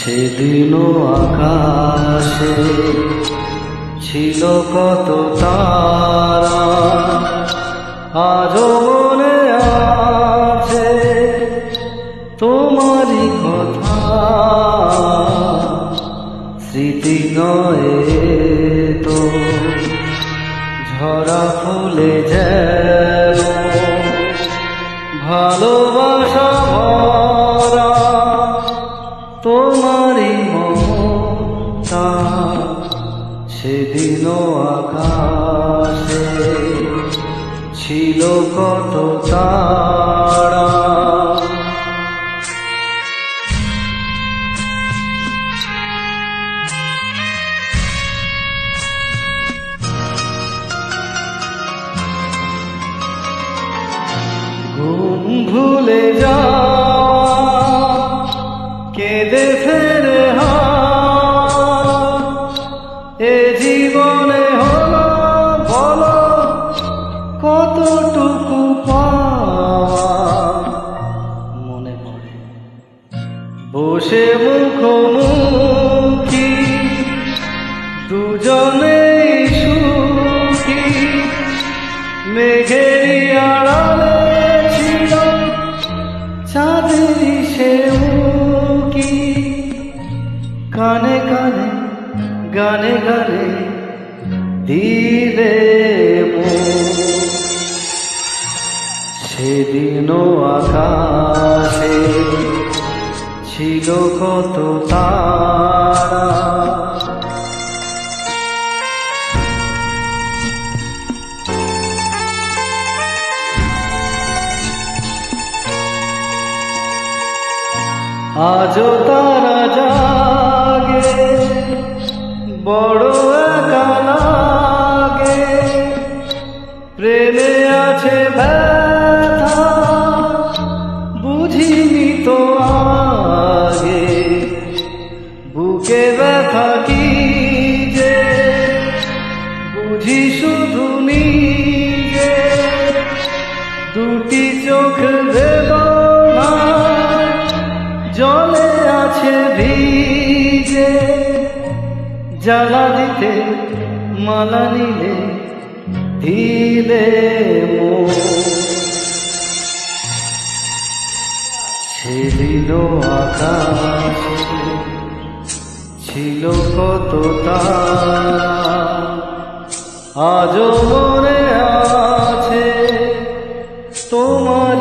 সেদিনও আকাশে ছিল কত তারা, আজও মনে আছে তোমারই কথা। স্মৃতি নয় তো ঝরা ফুলে যেন ভালোবাসা ভরা তোমারই মমতা। সেদিনও আকাশে ছিল কত তারা। ঘুম ভুলে যাওয়া কেঁদে ফেরে এ জীবনে হলো বলো কতটুকু পাওয়া। মনে পড়ে বসে মুখোমুখি দুজনেই সুখী, মেঘেরই আড়ালে ছিল চাঁদেরই সে উঁকি। কানে কানে গানে গানে দিলে সেদিনও আকাশে ছিল কত তারা। আজও তারা জাগে বড় একা লাগে, প্রেমে আছে ব্যথা বুঝিনি তো আগে। বুকে ব্যথা কি যে বুঝি শুধু নিজে, দুটি চোখ বেদনা জলে আছে ভিজে। জ্বালা দিতে মালা নিলে দিলে সেদিনও আকাশে ছিল কত তারা, আজও মনে আছে তোমার